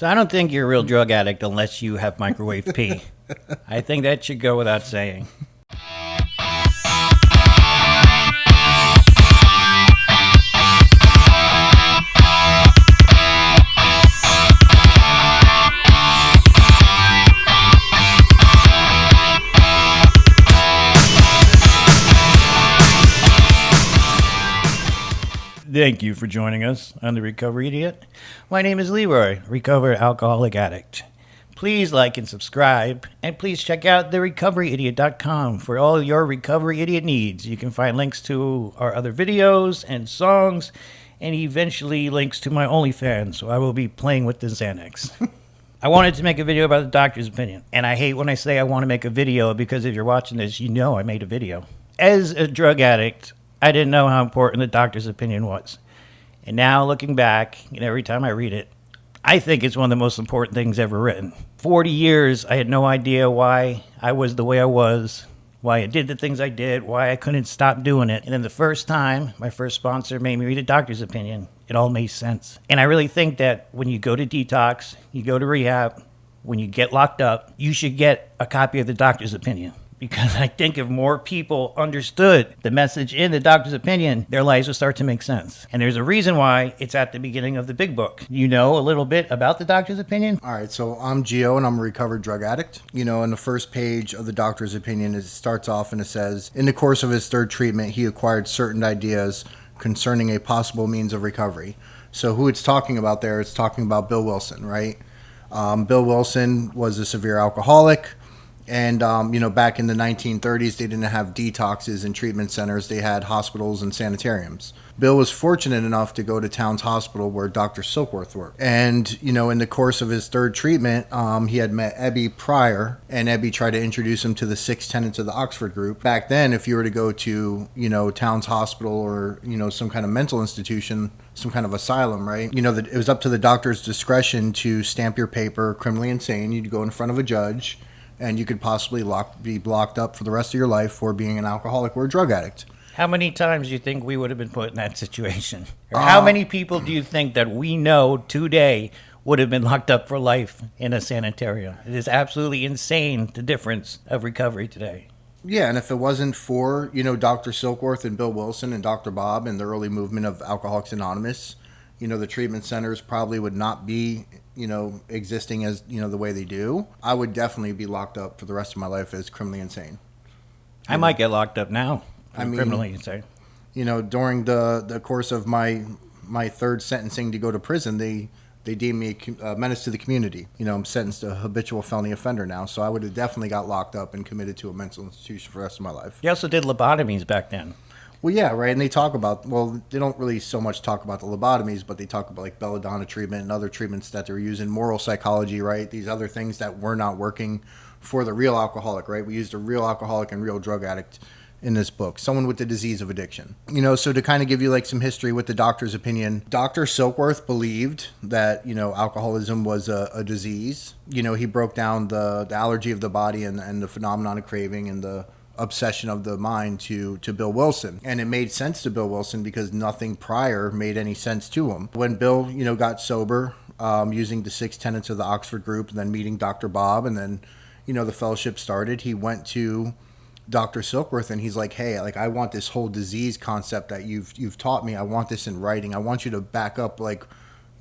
So I don't think you're a real drug addict unless you have microwave pee. I think that should go without saying. Thank you for joining us on The Recovery Idiot. My name is Leroy, recovered alcoholic addict. Please like and subscribe, and please check out therecoveryidiot.com for all your recovery idiot needs. You can find links to our other videos and songs, and eventually links to my OnlyFans, so I will be playing with the Xanax. I wanted to make a video about the doctor's opinion, and I hate when I say I want to make a video because if you're watching this, you know I made a video. As a drug addict, I didn't know how important the doctor's opinion was. And now looking back, and every time I read it, I think it's one of the most important things ever written. 40 years, I had no idea why I was the way I was, why I did the things I did, why I couldn't stop doing it. And then the first time my first sponsor made me read a doctor's opinion, it all made sense. And I really think that when you go to detox, you go to rehab, when you get locked up, you should get a copy of the doctor's opinion. Because I think if more people understood the message in the doctor's opinion, their lives would start to make sense. And there's a reason why it's at the beginning of the big book. You know a little bit about the doctor's opinion? All right, so I'm Gio, and I'm a recovered drug addict. You know, in the first page of the doctor's opinion, it starts off and it says, in the course of his third treatment, he acquired certain ideas concerning a possible means of recovery. So who it's talking about there, it's talking about Bill Wilson, right? Bill Wilson was a severe alcoholic. And, back in the 1930s, they didn't have detoxes and treatment centers. They had hospitals and sanitariums. Bill was fortunate enough to go to Towns Hospital where Dr. Silkworth worked. And, in the course of his third treatment, he had met Ebby prior, and Ebby tried to introduce him to the 6 tenets of the Oxford group. Back then, if you were to go to, Towns Hospital or, some kind of mental institution, some kind of asylum, right? It was up to the doctor's discretion to stamp your paper criminally insane. You'd go in front of a judge, and you could possibly be blocked up for the rest of your life for being an alcoholic or a drug addict. How many times do you think we would have been put in that situation? Or how many people do you think that we know today would have been locked up for life in a sanitarium? It is absolutely insane, the difference of recovery today. Yeah, and if it wasn't for, Dr. Silkworth and Bill Wilson and Dr. Bob and the early movement of Alcoholics Anonymous, the treatment centers probably would not be, existing as, the way they do. I would definitely be locked up for the rest of my life as criminally insane. I might get locked up now. Criminally insane. During the course of my third sentencing to go to prison, they deemed me a menace to the community. I'm sentenced to a habitual felony offender now, so I would have definitely got locked up and committed to a mental institution for the rest of my life. You also did lobotomies back then. Well, yeah, right, and they talk about, they don't really so much talk about the lobotomies, but they talk about like belladonna treatment and other treatments that they were using, moral psychology, right, these other things that were not working for the real alcoholic, right? We used a real alcoholic and real drug addict in this book, someone with the disease of addiction. So to kind of give you like some history with the doctor's opinion, Dr. Silkworth believed that, alcoholism was a disease. He broke down the allergy of the body and the phenomenon of craving and the obsession of the mind to Bill Wilson. And it made sense to Bill Wilson because nothing prior made any sense to him. When Bill, got sober, using the 6 tenets of the Oxford group and then meeting Dr. Bob and then, the fellowship started, he went to Dr. Silkworth and he's like, hey, like I want this whole disease concept that you've taught me. I want this in writing. I want you to back up like,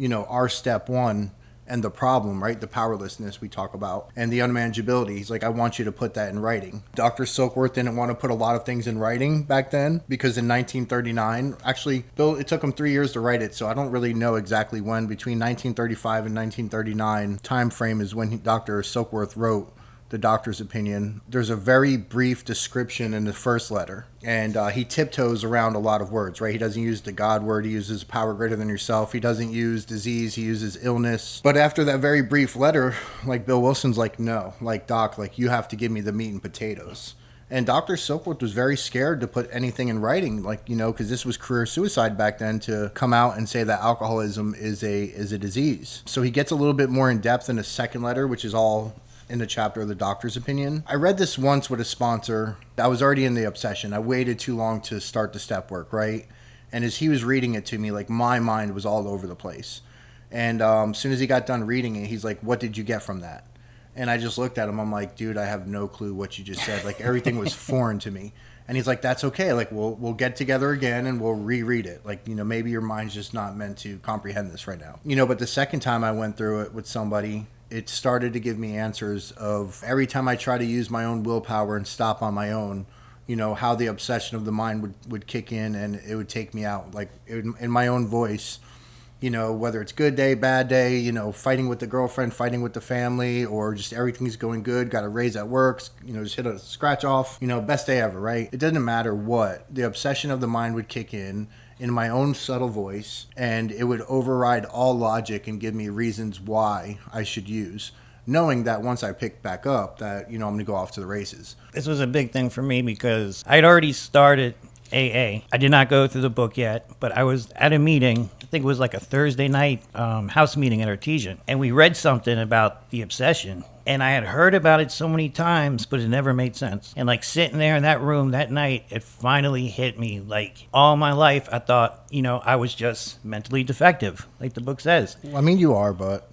our step 1 and the problem, right? The powerlessness we talk about and the unmanageability. He's like, I want you to put that in writing. Dr. Silkworth didn't want to put a lot of things in writing back then because in 1939, actually, Bill, it took him 3 years to write it. So I don't really know exactly when. Between 1935 and 1939 time frame is when Dr. Silkworth wrote the doctor's opinion. There's a very brief description in the first letter, and he tiptoes around a lot of words, right? He doesn't use the God word. He uses power greater than yourself. He doesn't use disease. He uses illness. But after that very brief letter, like Bill Wilson's like, no, like doc, like you have to give me the meat and potatoes. And Dr. Silkworth was very scared to put anything in writing, like, because this was career suicide back then to come out and say that alcoholism is a disease. So he gets a little bit more in depth in a second letter, which is all in the chapter of the doctor's opinion. I read this once with a sponsor. I was already in the obsession. I waited too long to start the step work, right? And as he was reading it to me, like my mind was all over the place. And as soon as he got done reading it, he's like, "What did you get from that?" And I just looked at him. I'm like, "Dude, I have no clue what you just said. Like, everything was foreign to me." And he's like, "That's okay. Like, we'll get together again and we'll reread it. Like, maybe your mind's just not meant to comprehend this right now." But the second time I went through it with somebody, it started to give me answers of every time I try to use my own willpower and stop on my own, how the obsession of the mind would kick in and it would take me out, like in my own voice. Whether it's good day, bad day, fighting with the girlfriend, fighting with the family, or just everything's going good, got a raise at work, just hit a scratch off, best day ever, right? It doesn't matter what. The obsession of the mind would kick in my own subtle voice, and it would override all logic and give me reasons why I should use, knowing that once I pick back up that, I'm going to go off to the races. This was a big thing for me because I'd already started AA. I did not go through the book yet, but I was at a meeting. I think it was like a Thursday night house meeting at Artesian, and we read something about the obsession. And I had heard about it so many times, but it never made sense. And like sitting there in that room that night, it finally hit me. Like all my life, I thought, I was just mentally defective, like the book says. Well, I mean, you are, but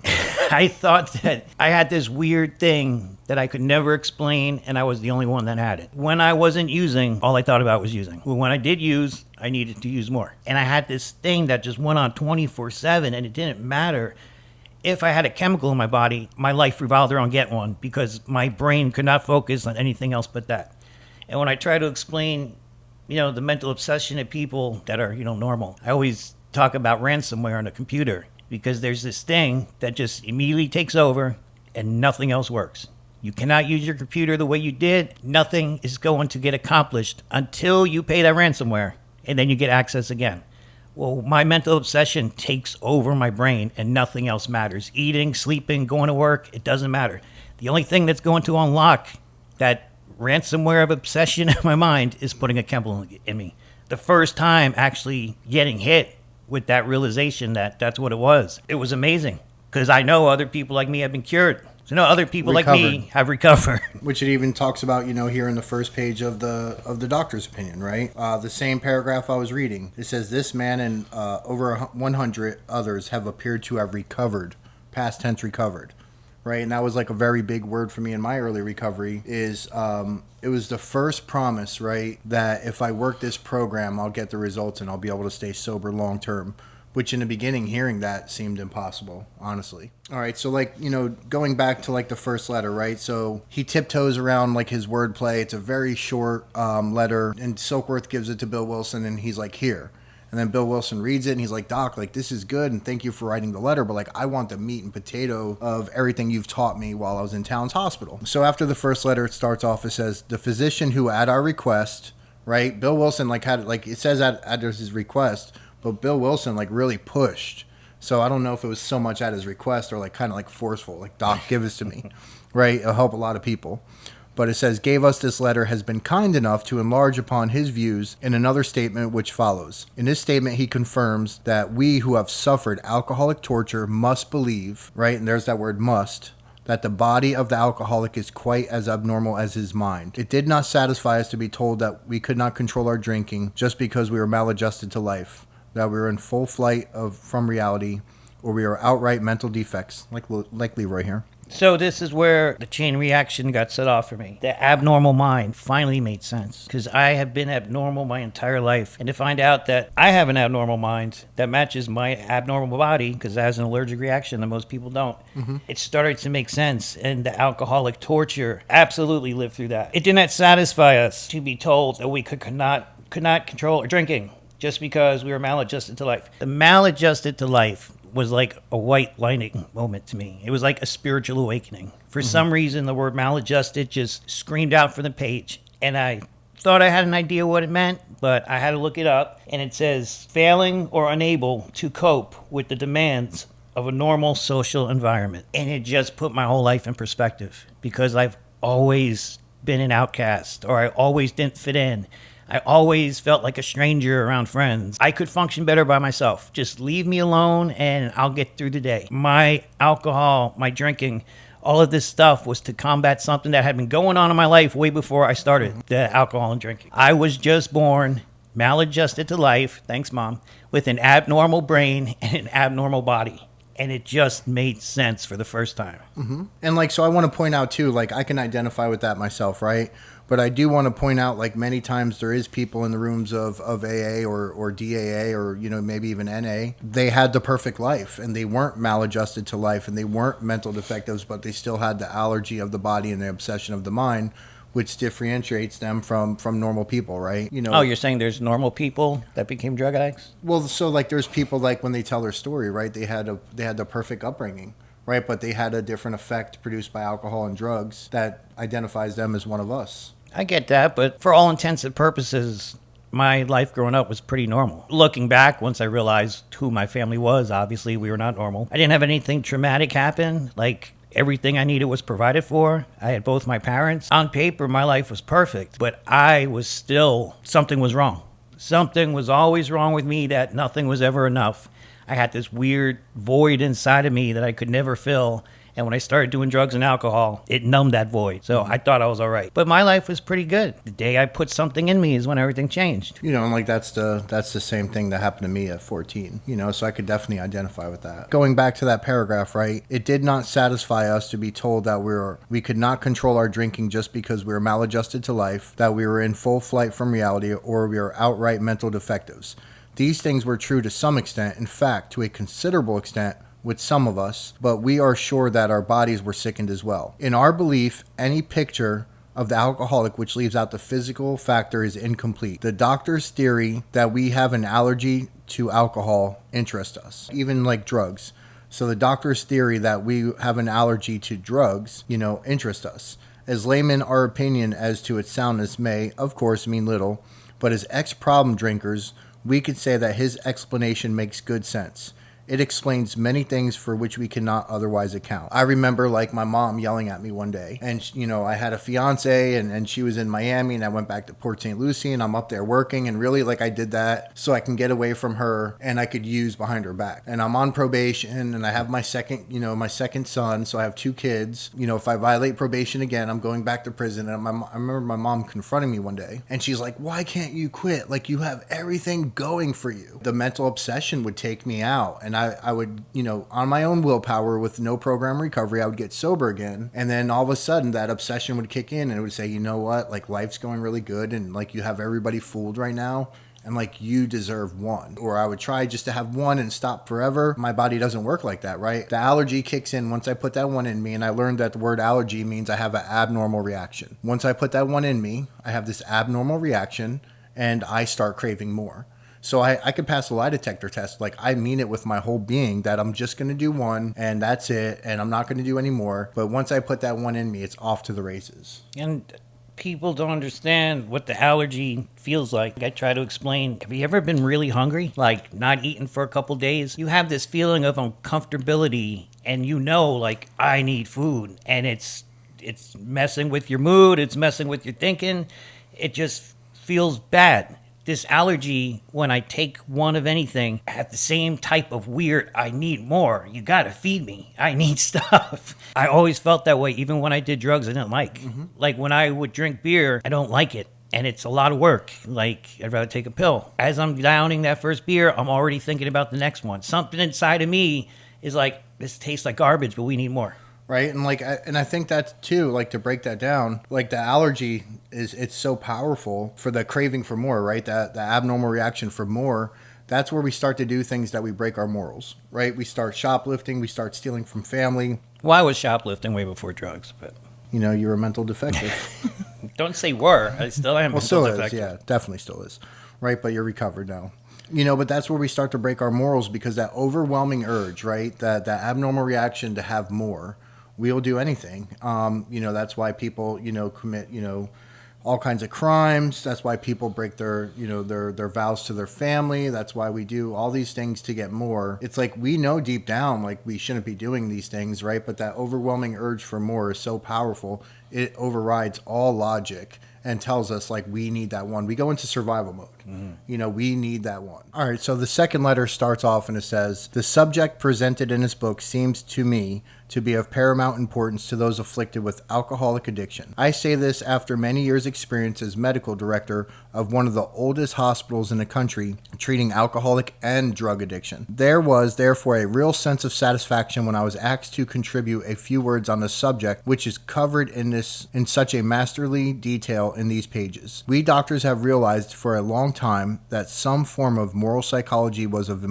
I thought that I had this weird thing that I could never explain, and I was the only one that had it. When I wasn't using, all I thought about was using. But when I did use, I needed to use more. And I had this thing that just went on 24/7, and it didn't matter if I had a chemical in my body, my life revolved around get one because my brain could not focus on anything else but that. And when I try to explain, the mental obsession of people that are, normal, I always talk about ransomware on a computer because there's this thing that just immediately takes over and nothing else works. You cannot use your computer the way you did. Nothing is going to get accomplished until you pay that ransomware and then you get access again. Well, my mental obsession takes over my brain and nothing else matters. Eating, sleeping, going to work, it doesn't matter. The only thing that's going to unlock that ransomware of obsession in my mind is putting a chemical in me. The first time actually getting hit with that realization that that's what it was amazing because I know other people like me have been cured. So other people like me have recovered. Which it even talks about, here in the first page of the doctor's opinion, right? The same paragraph I was reading. It says, this man and over 100 others have appeared to have recovered, past tense recovered, right? And that was like a very big word for me in my early recovery is it was the first promise, right? That if I work this program, I'll get the results and I'll be able to stay sober long term. Which in the beginning, hearing that seemed impossible, honestly. All right, so going back to the first letter, right? So he tiptoes around his wordplay. It's a very short letter, and Silkworth gives it to Bill Wilson, and he's like, here. And then Bill Wilson reads it, and he's like, Doc, this is good, and thank you for writing the letter, but I want the meat and potato of everything you've taught me while I was in Towns Hospital. So after the first letter, it starts off, it says, the physician who at our request, right? Bill Wilson had it says at his request, but Bill Wilson really pushed. So I don't know if it was so much at his request or kind of forceful, Doc, give this to me, right? It'll help a lot of people. But it says, gave us this letter, has been kind enough to enlarge upon his views in another statement which follows. In this statement, he confirms that we who have suffered alcoholic torture must believe, right? And there's that word must, that the body of the alcoholic is quite as abnormal as his mind. It did not satisfy us to be told that we could not control our drinking just because we were maladjusted to life, that we were in full flight from reality, or we are outright mental defects, like Leroy here. So this is where the chain reaction got set off for me. The abnormal mind finally made sense because I have been abnormal my entire life. And to find out that I have an abnormal mind that matches my abnormal body because it has an allergic reaction that most people don't, it started to make sense. And the alcoholic torture absolutely lived through that. It did not satisfy us to be told that we could not control our drinking just because we were maladjusted to life. The maladjusted to life was like a white lightning moment to me. It was like a spiritual awakening. For some reason, the word maladjusted just screamed out from the page. And I thought I had an idea what it meant, but I had to look it up. And it says, failing or unable to cope with the demands of a normal social environment. And it just put my whole life in perspective because I've always been an outcast or I always didn't fit in. I always felt like a stranger around friends. I could function better by myself. Just leave me alone and I'll get through the day. My alcohol, my drinking, all of this stuff was to combat something that had been going on in my life way before I started the alcohol and drinking. I was just born maladjusted to life, thanks Mom, with an abnormal brain and an abnormal body. and it just made sense for the first time. And like, so I want to point out too, like I can identify with that myself, right? But I do want to point out, like many times there is people in the rooms of AA or DAA or, you know, maybe even NA. They had the perfect life and they weren't maladjusted to life and they weren't mental defectives, but they still had the allergy of the body and the obsession of the mind, which differentiates them from normal people, right? You know. Oh, you're saying there's normal people that became drug addicts? Well, so like there's people like when they tell their story, right? They had the perfect upbringing, right? But they had a different effect produced by alcohol and drugs that identifies them as one of us. I get that, but for all intents and purposes, my life growing up was pretty normal. Looking back, once I realized who my family was, obviously we were not normal. I didn't have anything traumatic happen. Like, everything I needed was provided for. I had both my parents. On paper, my life was perfect, but something was wrong. Something was always wrong with me, that nothing was ever enough. I had this weird void inside of me that I could never fill. And when I started doing drugs and alcohol, it numbed that void. So I thought I was all right. But my life was pretty good. The day I put something in me is when everything changed. You know, and like that's the same thing that happened to me at 14. You know, so I could definitely identify with that. Going back to that paragraph, right? It did not satisfy us to be told that we could not control our drinking just because we were maladjusted to life, that we were in full flight from reality, or we were outright mental defectives. These things were true to some extent. In fact, to a considerable extent, with some of us, but we are sure that our bodies were sickened as well. In our belief, any picture of the alcoholic which leaves out the physical factor is incomplete. The doctor's theory that we have an allergy to alcohol interests us, even like drugs. So the doctor's theory that we have an allergy to drugs, you know, interests us. As laymen, our opinion as to its soundness may, of course, mean little, but as ex-problem drinkers, we could say that his explanation makes good sense. It explains many things for which we cannot otherwise account. I remember like my mom yelling at me one day, and you know, I had a fiance and she was in Miami and I went back to Port St. Lucie and I'm up there working, and really like I did that so I can get away from her and I could use behind her back. And I'm on probation and I have my second son, so I have 2 kids. You know, if I violate probation again, I'm going back to prison. And I remember my mom confronting me one day and she's like, "Why can't you quit? Like you have everything going for you." The mental obsession would take me out, and I would, you know, on my own willpower with no program recovery, I would get sober again. And then all of a sudden that obsession would kick in and it would say, you know what, like life's going really good and like you have everybody fooled right now. And like you deserve one. Or I would try just to have one and stop forever. My body doesn't work like that, right? The allergy kicks in once I put that one in me, and I learned that the word allergy means I have an abnormal reaction. Once I put that one in me, I have this abnormal reaction and I start craving more. So I could pass a lie detector test. Like I mean it with my whole being that I'm just going to do one and that's it. And I'm not going to do any more. But once I put that one in me, it's off to the races. And people don't understand what the allergy feels like. I try to explain, have you ever been really hungry? Like not eating for a couple days? You have this feeling of uncomfortability and you know, like I need food, and it's messing with your mood. It's messing with your thinking. It just feels bad. This allergy, when I take one of anything, I have the same type of weird, I need more. You gotta feed me. I need stuff. I always felt that way, even when I did drugs I didn't like. Like when I would drink beer, I don't like it. And it's a lot of work. Like, I'd rather take a pill. As I'm downing that first beer, I'm already thinking about the next one. Something inside of me is like, this tastes like garbage, but we need more. Right. And like, I think that's too, like to break that down, like the allergy it's so powerful for the craving for more, right? That the abnormal reaction for more, that's where we start to do things that we break our morals, right? We start shoplifting, we start stealing from family. Well, I was shoplifting way before drugs, but you know, you're a mental defective. Don't say were. I still am. Well, still is. Yeah, definitely still is. Right. But you're recovered now. You know, but that's where we start to break our morals, because that overwhelming urge, right? That abnormal reaction to have more, we'll do anything. You know, that's why people, you know, commit, you know, all kinds of crimes. That's why people break their, you know, their vows to their family. That's why we do all these things to get more. It's like we know deep down, like we shouldn't be doing these things, right? But that overwhelming urge for more is so powerful. It overrides all logic and tells us like we need that one. We go into survival mode. You know, we need that one. All right, so the second letter starts off and it says, the subject presented in this book seems to me to be of paramount importance to those afflicted with alcoholic addiction. I say this after many years' experience as medical director of one of the oldest hospitals in the country treating alcoholic and drug addiction. There was therefore a real sense of satisfaction when I was asked to contribute a few words on the subject, which is covered in such a masterly detail in these pages. We doctors have realized for a long time that some form of moral psychology was of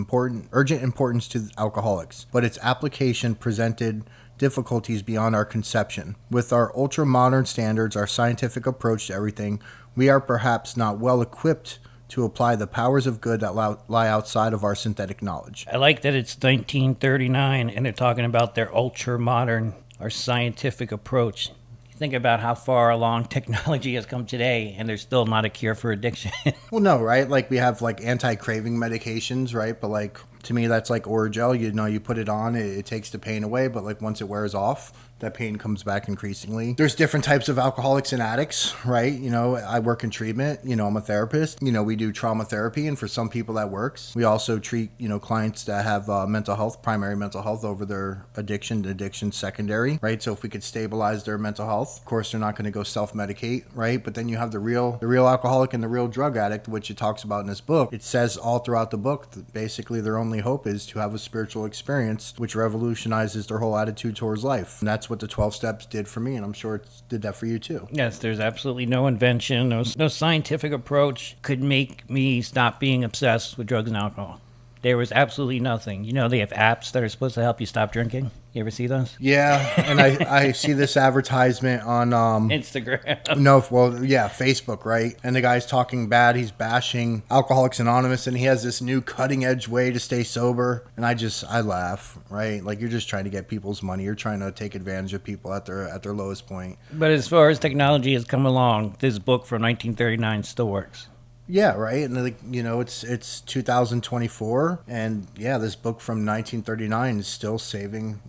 urgent importance to alcoholics, but its application presented difficulties beyond our conception. With our ultra-modern standards, our scientific approach to everything, we are perhaps not well equipped to apply the powers of good that lie outside of our synthetic knowledge. I like that it's 1939 and they're talking about their ultra-modern, our scientific approach. Think about how far along technology has come today, and there's still not a cure for addiction. Well, no, right? Like, we have, like, anti-craving medications, right? But, like, to me, that's like Oragel. You put it on, it takes the pain away, but, like, once it wears off, that pain comes back increasingly. There's different types of alcoholics and addicts, right? I work in treatment. I'm a therapist. We do trauma therapy, and for some people that works. We also treat, clients that have mental health, primary mental health over their addiction secondary, right? So if we could stabilize their mental health, of course, they're not going to go self-medicate, right? But then you have the real alcoholic and the real drug addict, which it talks about in this book. It says all throughout the book that basically their only hope is to have a spiritual experience, which revolutionizes their whole attitude towards life. And that's what the 12 steps did for me, and I'm sure it did that for you too. Yes, there's absolutely no invention, no scientific approach could make me stop being obsessed with drugs and alcohol. There was absolutely nothing. They have apps that are supposed to help you stop drinking. You ever see those? Yeah, and I see this advertisement on Instagram. No, well, yeah, Facebook, right? And the guy's talking bad. He's bashing Alcoholics Anonymous, and he has this new cutting edge way to stay sober. And I laugh, right? Like, you're just trying to get people's money. You're trying to take advantage of people at their lowest point. But as far as technology has come along, this book from 1939 still works. Yeah, right. And it's 2024, and yeah, this book from 1939 is still saving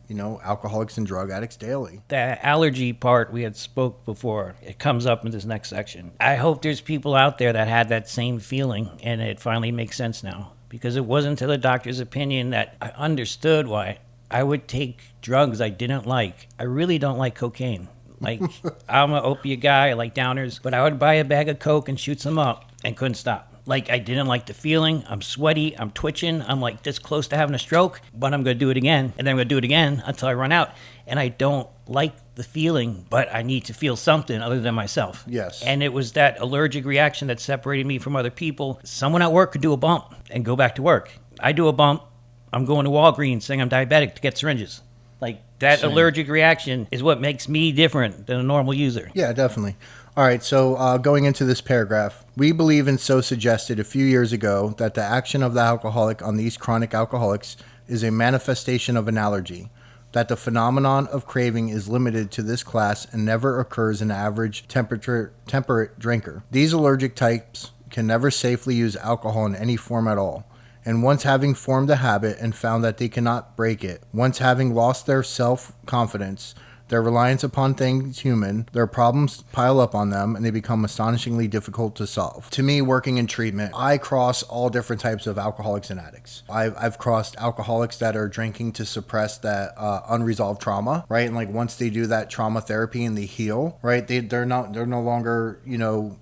alcoholics and drug addicts daily. The allergy part we had spoke before, it comes up in this next section. I hope there's people out there that had that same feeling, and it finally makes sense now, because it wasn't until the doctor's opinion that I understood why I would take drugs I didn't like. I really don't like cocaine. Like, I'm an opiate guy, I like downers, but I would buy a bag of Coke and shoot some up and couldn't stop. Like, I didn't like the feeling. I'm sweaty, I'm twitching, I'm like this close to having a stroke, but I'm going to do it again, and then I'm going to do it again until I run out. And I don't like the feeling, but I need to feel something other than myself. Yes. And it was that allergic reaction that separated me from other people. Someone at work could do a bump and go back to work. I do a bump, I'm going to Walgreens saying I'm diabetic to get syringes. Like, that Same. Allergic reaction is what makes me different than a normal user. Yeah, definitely. All right, so going into this paragraph, we believe and so suggested a few years ago that the action of the alcoholic on these chronic alcoholics is a manifestation of an allergy, that the phenomenon of craving is limited to this class and never occurs in the average temperate drinker. These allergic types can never safely use alcohol in any form at all. And once having formed a habit and found that they cannot break it, once having lost their self-confidence, their reliance upon things human, their problems pile up on them and they become astonishingly difficult to solve. To me, working in treatment, I cross all different types of alcoholics and addicts. I've crossed alcoholics that are drinking to suppress that unresolved trauma, right? And like once they do that trauma therapy and they heal, right? They're no longer,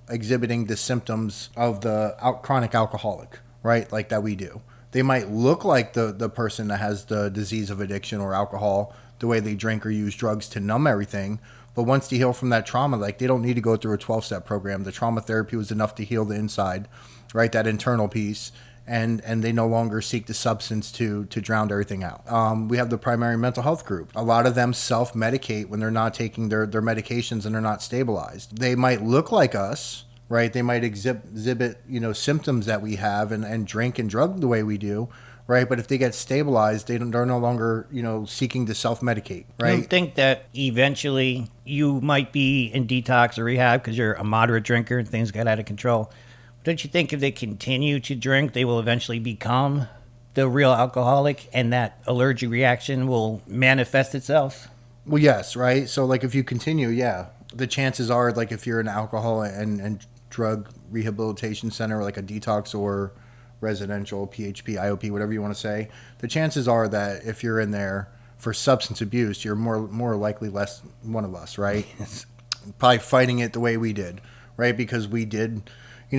exhibiting the symptoms of the chronic alcoholic, right? Like that we do. They might look like the person that has the disease of addiction or alcohol, the way they drink or use drugs to numb everything. But once they heal from that trauma, like they don't need to go through a 12-step program. The trauma therapy was enough to heal the inside, right? That internal piece. And they no longer seek the substance to drown everything out. We have the primary mental health group. A lot of them self-medicate when they're not taking their medications and they're not stabilized. They might look like us, right? They might exhibit, symptoms that we have and drink and drug the way we do, right? But if they get stabilized, they're no longer, seeking to self-medicate, right? I don't think that eventually you might be in detox or rehab because you're a moderate drinker and things get out of control. Don't you think if they continue to drink, they will eventually become the real alcoholic and that allergic reaction will manifest itself? Well, yes, right? So, like, if you continue, yeah, the chances are, like, if you're an alcohol and drug rehabilitation center, like a detox or residential, PHP, IOP, whatever you want to say, the chances are that if you're in there for substance abuse, you're more likely less one of us, right? Yes. Probably fighting it the way we did, right? Because we did,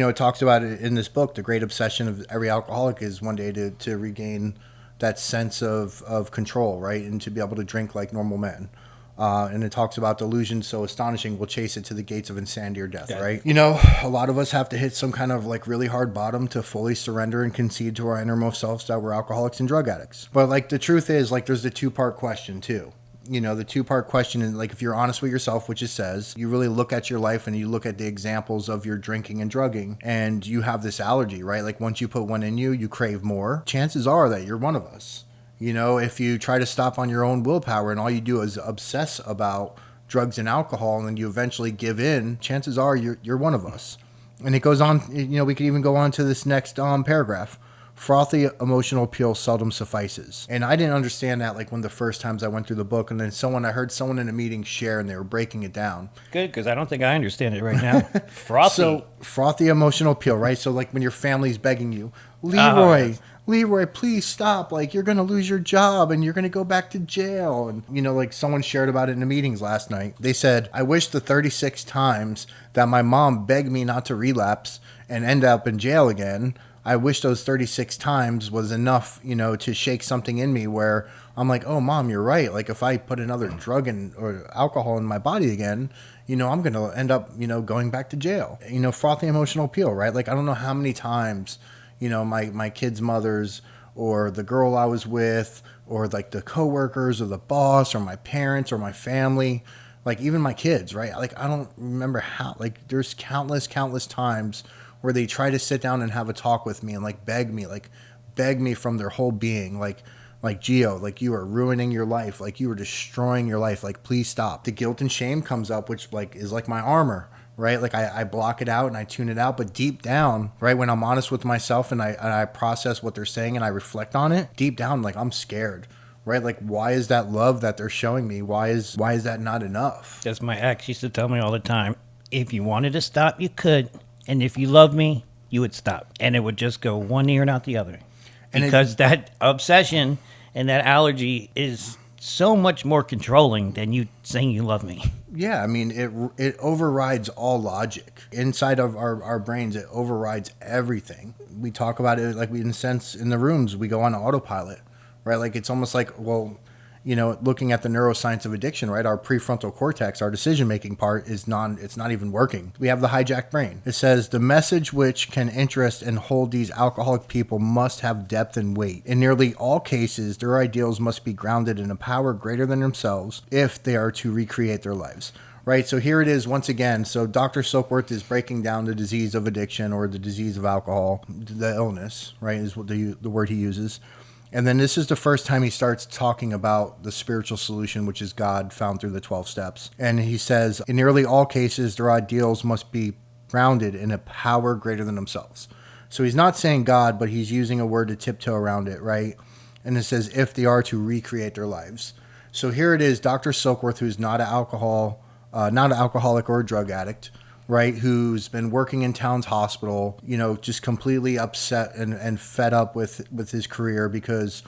It talks about it in this book. The great obsession of every alcoholic is one day to regain that sense of control, right? And to be able to drink like normal men. And it talks about delusions so astonishing will chase it to the gates of insanity or death, right? A lot of us have to hit some kind of like really hard bottom to fully surrender and concede to our innermost selves that we're alcoholics and drug addicts. But like the truth is, like, there's the two-part question too. The two-part question is, like, if you're honest with yourself, which it says, you really look at your life and you look at the examples of your drinking and drugging, and you have this allergy, right? Like, once you put one in you, you crave more. Chances are that you're one of us. If you try to stop on your own willpower and all you do is obsess about drugs and alcohol, and then you eventually give in, chances are you're one of us. And it goes on, we could even go on to this next paragraph. Frothy emotional appeal seldom suffices. And I didn't understand that, like, when the first times I went through the book, and then I heard someone in a meeting share, and they were breaking it down. Good, because I don't think I understand it right now. Frothy. So, frothy emotional appeal, right? So, like, when your family's begging you, Leroy, please stop. Like, you're going to lose your job, and you're going to go back to jail. And, like, someone shared about it in the meetings last night. They said, I wish the 36 times that my mom begged me not to relapse and end up in jail again, I wish those 36 times was enough, to shake something in me where I'm like, oh, Mom, you're right. Like, if I put another drug or alcohol in my body again, I'm going to end up, going back to jail. Frothy emotional appeal, right? Like, I don't know how many times, my kids' mothers or the girl I was with or, like, the coworkers or the boss or my parents or my family, like, even my kids, right? Like, I don't remember how, like, there's countless times where they try to sit down and have a talk with me and like beg me from their whole being, like Gio, like, you are ruining your life, like you are destroying your life, like, please stop. The guilt and shame comes up, which like is like my armor, right? Like I block it out and I tune it out, but deep down, right, when I'm honest with myself and I process what they're saying and I reflect on it, deep down, like, I'm scared. Right? Like, why is that love that they're showing me? Why is that not enough? That's my ex used to tell me all the time. If you wanted to stop, you could. And if you loved me, you would stop. And it would just go one ear and out the other. Because that obsession and that allergy is so much more controlling than you saying you love me. Yeah, I mean, it overrides all logic. Inside of our brains, it overrides everything. We talk about it like in a sense in the rooms, we go on autopilot, right? Like, it's almost like, well, looking at the neuroscience of addiction, right? Our prefrontal cortex, our decision-making part it's not even working. We have the hijacked brain. It says the message which can interest and hold these alcoholic people must have depth and weight. In nearly all cases, their ideals must be grounded in a power greater than themselves if they are to recreate their lives. Right, so here it is once again. So Dr. Silkworth is breaking down the disease of addiction or the disease of alcohol, the illness, right, is what the word he uses. And then this is the first time he starts talking about the spiritual solution, which is God found through the 12 steps. And he says, in nearly all cases, their ideals must be grounded in a power greater than themselves. So he's not saying God, but he's using a word to tiptoe around it, right? And it says, if they are to recreate their lives. So here it is, Dr. Silkworth, who's not an alcoholic or a drug addict, right, who's been working in Towns Hospital, just completely upset and fed up with his career because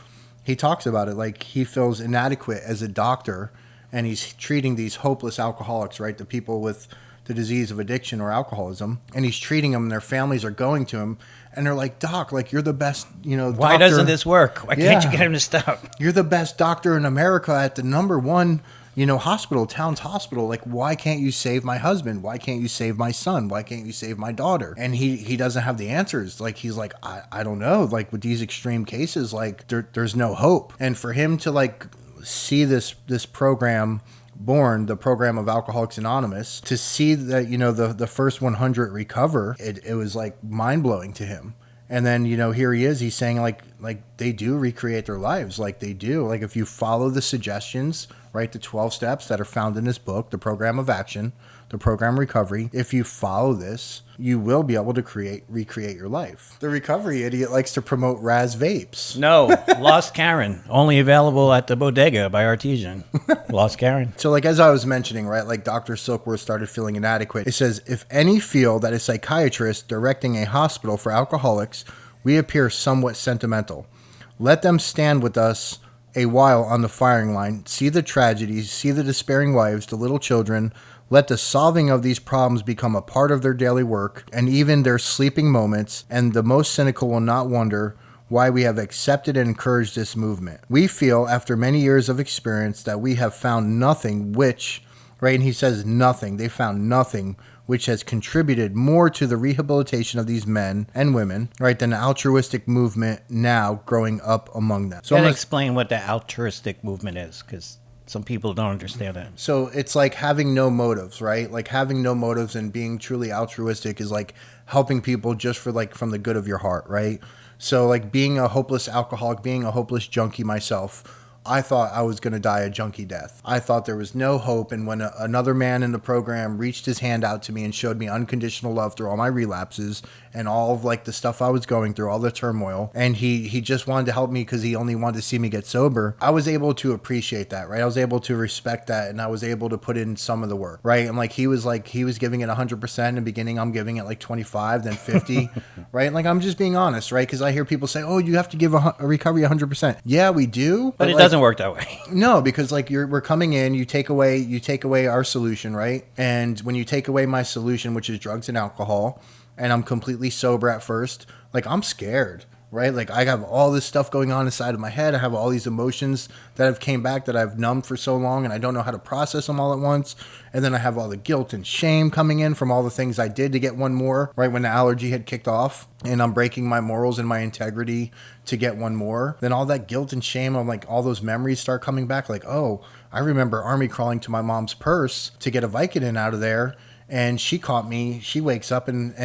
he talks about it like he feels inadequate as a doctor and he's treating these hopeless alcoholics, right, the people with the disease of addiction or alcoholism, and he's treating them and their families are going to him and they're like, Doc, like, you're the best, doctor. Why doesn't this work? Why can't you get him to stop? You're the best doctor in America at the number one hospital, Towns Hospital. Like, why can't you save my husband? Why can't you save my son? Why can't you save my daughter? And he doesn't have the answers. Like, he's like, I don't know. Like, with these extreme cases, like, there's no hope. And for him to, like, see this program born, the program of Alcoholics Anonymous, to see that, the first 100 recover, it was, like, mind-blowing to him. And then, here he is, he's saying like they do recreate their lives. Like, they do. Like, if you follow the suggestions, right, the 12 steps that are found in this book, the program of action, the program recovery, if you follow this, you will be able to recreate your life. The recovery idiot likes to promote Raz vapes. No, Lost Karen, only available at the bodega by Artesian. Lost Karen. So, like, as I was mentioning, right, like, Dr. Silkworth started feeling inadequate. It says, if any feel that a psychiatrist directing a hospital for alcoholics, we appear somewhat sentimental. Let them stand with us a while on the firing line, see the tragedies, see the despairing wives, the little children. Let the solving of these problems become a part of their daily work and even their sleeping moments, and the most cynical will not wonder why we have accepted and encouraged this movement. We feel, after many years of experience, that we have found nothing which, right, and he says nothing, they found nothing which has contributed more to the rehabilitation of these men and women, right, than the altruistic movement now growing up among them. So I'm going to explain what the altruistic movement is, because some people don't understand that. So it's like having no motives, right? Like having no motives and being truly altruistic is like helping people just for like from the good of your heart, right? So like being a hopeless alcoholic, being a hopeless junkie myself, I thought I was going to die a junkie death. I thought there was no hope. And when another man in the program reached his hand out to me and showed me unconditional love through all my relapses and all of like the stuff I was going through, all the turmoil, and he just wanted to help me because he only wanted to see me get sober, I was able to appreciate that, right? I was able to respect that, and I was able to put in some of the work, right? And like he was giving it 100% in the beginning. I'm giving it like 25, then 50, right? Like I'm just being honest, right? Because I hear people say, oh, you have to give a recovery 100%. Yeah, we do. But it like, doesn't work that way. No, because like we're coming in, you take away our solution, right? And when you take away my solution, which is drugs and alcohol, and I'm completely sober at first, like I'm scared, right? Like I have all this stuff going on inside of my head. I have all these emotions that have came back that I've numbed for so long, and I don't know how to process them all at once. And then I have all the guilt and shame coming in from all the things I did to get one more, right when the allergy had kicked off, and I'm breaking my morals and my integrity to get one more. Then all that guilt and shame, I'm like, all those memories start coming back. Like, oh, I remember army crawling to my mom's purse to get a Vicodin out of there. And she caught me. She wakes up and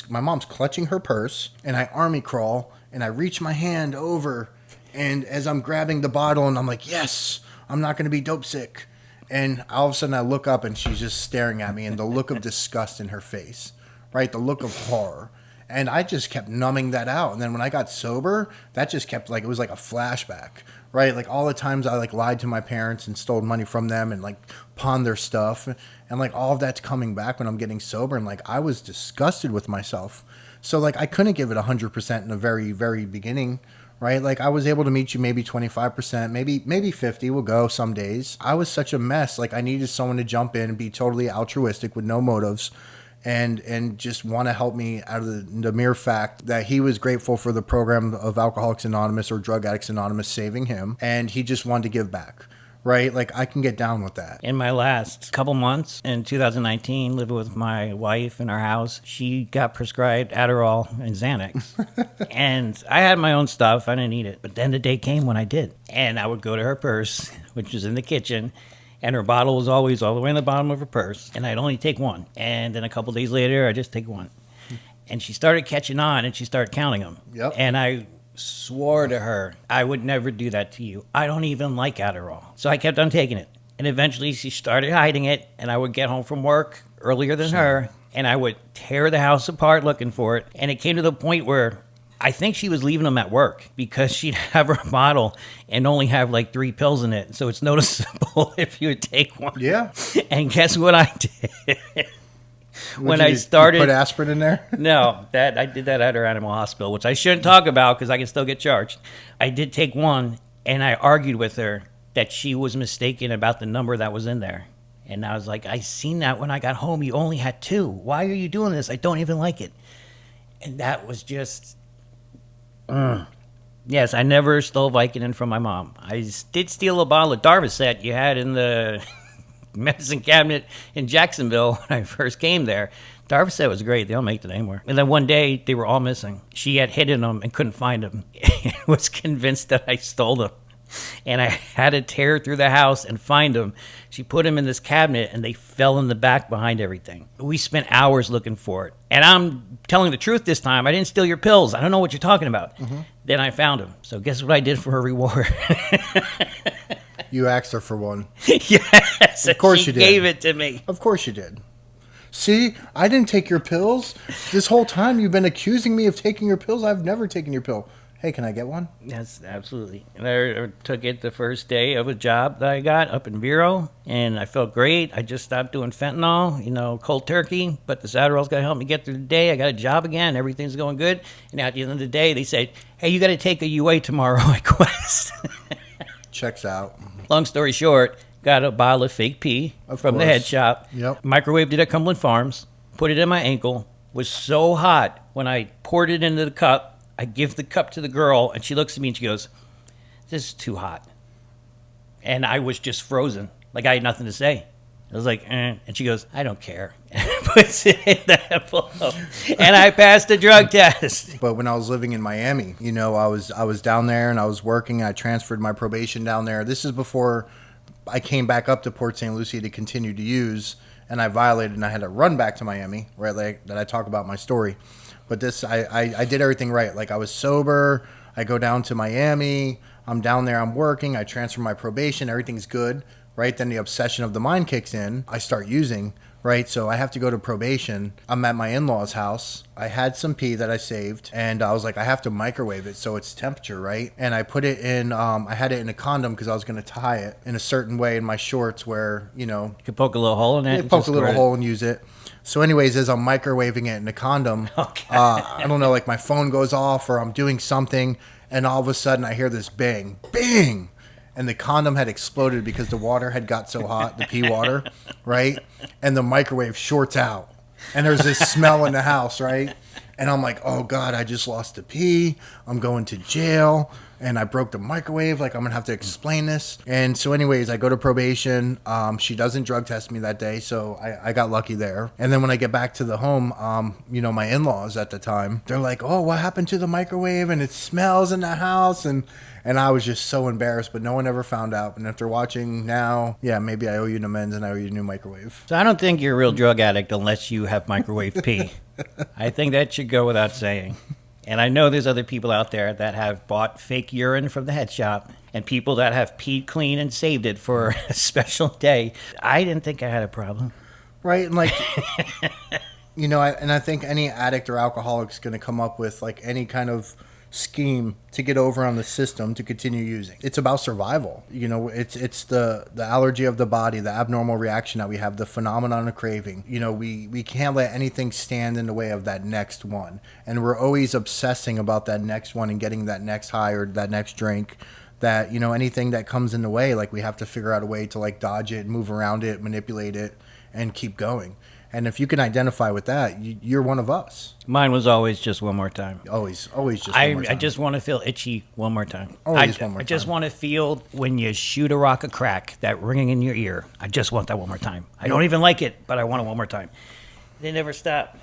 my mom's clutching her purse, and I army crawl and I reach my hand over, and as I'm grabbing the bottle, and I'm like, yes, I'm not going to be dope sick. And all of a sudden I look up and she's just staring at me, and the look of disgust in her face, right? The look of horror. And I just kept numbing that out. And then when I got sober, that just kept like, it was like a flashback, right? Like all the times I like lied to my parents and stole money from them and like pawned their stuff. And like all of that's coming back when I'm getting sober. And like I was disgusted with myself. So like I couldn't give it 100% in the very, very beginning, right? Like I was able to meet you maybe 25%, maybe 50 will go some days. I was such a mess. Like I needed someone to jump in and be totally altruistic with no motives. And just want to help me out of the mere fact that he was grateful for the program of Alcoholics Anonymous or Drug Addicts Anonymous saving him, and he just wanted to give back, right? Like, I can get down with that. In my last couple months in 2019, living with my wife in our house, she got prescribed Adderall and Xanax. And I had my own stuff. I didn't need it. But then the day came when I did. And I would go to her purse, which was in the kitchen, and her bottle was always all the way in the bottom of her purse, and I'd only take one. And then a couple days later, I'd just take one. And she started catching on, and she started counting them. Yep. And I swore to her, I would never do that to you. I don't even like Adderall. So I kept on taking it. And eventually, she started hiding it, and I would get home from work earlier than her, and I would tear the house apart looking for it. And it came to the point where I think she was leaving them at work because she'd have her bottle and only have like 3 pills in it. So it's noticeable if you would take one. Yeah. And guess what I did? When you I started... You put aspirin in there? No, I did that at her animal hospital, which I shouldn't talk about because I can still get charged. I did take one, and I argued with her that she was mistaken about the number that was in there. And I was like, I seen that when I got home. You only had 2. Why are you doing this? I don't even like it. And that was just... Yes, I never stole Vicodin from my mom. I did steal a bottle of Darvocet you had in the medicine cabinet in Jacksonville when I first came there. Darvocet was great. They don't make it anymore. And then one day, they were all missing. She had hidden them and couldn't find them. And was convinced that I stole them. And I had to tear through the house and find them. She put them in this cabinet, and they fell in the back behind everything. We spent hours looking for it. And I'm telling the truth this time. I didn't steal your pills. I don't know what you're talking about. Mm-hmm. Then I found them. So guess what I did for her reward? You asked her for one. Yes. Of course you did. She gave it to me. Of course you did. See, I didn't take your pills. This whole time you've been accusing me of taking your pills. I've never taken your pill. Hey, can I get one? Yes, absolutely. And I took it the first day of a job that I got up in Vero, and I felt great. I just stopped doing fentanyl, cold turkey, but this Adderall's going to help me get through the day. I got a job again. Everything's going good. And at the end of the day, they said, hey, you got to take a UA tomorrow at Quest. Checks out. Long story short, got a bottle of fake pee from the head shop. Yep. Microwaved it at Cumberland Farms. Put it in my ankle. Was so hot when I poured it into the cup. I give the cup to the girl, and she looks at me and she goes, "This is too hot." And I was just frozen. Like I had nothing to say. I was like, eh. And she goes, "I don't care." And puts it in the envelope. And I passed the drug test. But when I was living in Miami, you know, I was down there and I was working. I transferred my probation down there. This is before I came back up to Port St. Lucie to continue to use, and I violated, and I had to run back to Miami, right? Like that I talk about my story. But this, I did everything right. Like I was sober. I go down to Miami. I'm down there. I'm working. I transfer my probation. Everything's good. Right, then the obsession of the mind kicks in. I start using, right? So I have to go to probation. I'm at my in-laws' house. I had some pee that I saved, and I was like, I have to microwave it so it's temperature, right? And I put it in, I had it in a condom because I was going to tie it in a certain way in my shorts where, you know. You could poke a little hole in it. Poke a little hole and use it. So anyways, as I'm microwaving it in a condom, I don't know, like my phone goes off or I'm doing something, and all of a sudden I hear this bang, bang. And the condom had exploded because the water had got so hot, the pee water, right? And the microwave shorts out. And there's this smell in the house, right? And I'm like, oh, God, I just lost the pee. I'm going to jail. And I broke the microwave. Like, I'm going to have to explain this. And so anyways, I go to probation. She doesn't drug test me that day, so I got lucky there. And then when I get back to the home, you know, my in-laws at the time, they're like, oh, what happened to the microwave? And it smells in the house. And I was just so embarrassed, but no one ever found out. And if they're watching now, yeah, maybe I owe you an amends and I owe you a new microwave. So I don't think you're a real drug addict unless you have microwave pee. I think that should go without saying. And I know there's other people out there that have bought fake urine from the head shop and people that have peed clean and saved it for a special day. I didn't think I had a problem. Right, and like, you know, I think any addict or alcoholic is going to come up with like any kind of scheme to get over on the system to continue using. It's about survival. You know, it's the allergy of the body, the abnormal reaction that we have, the phenomenon of craving. You know, we can't let anything stand in the way of that next one. And we're always obsessing about that next one and getting that next high or that next drink. That, you know, anything that comes in the way, like we have to figure out a way to like dodge it, move around it, manipulate it, and keep going. And if you can identify with that, you're one of us. Mine was always just one more time. Always just one more time. I just want to feel itchy one more time. Always one more time. I just want to feel when you shoot a rock of crack, that ringing in your ear. I just want that one more time. I don't even like it, but I want it one more time. They never stop.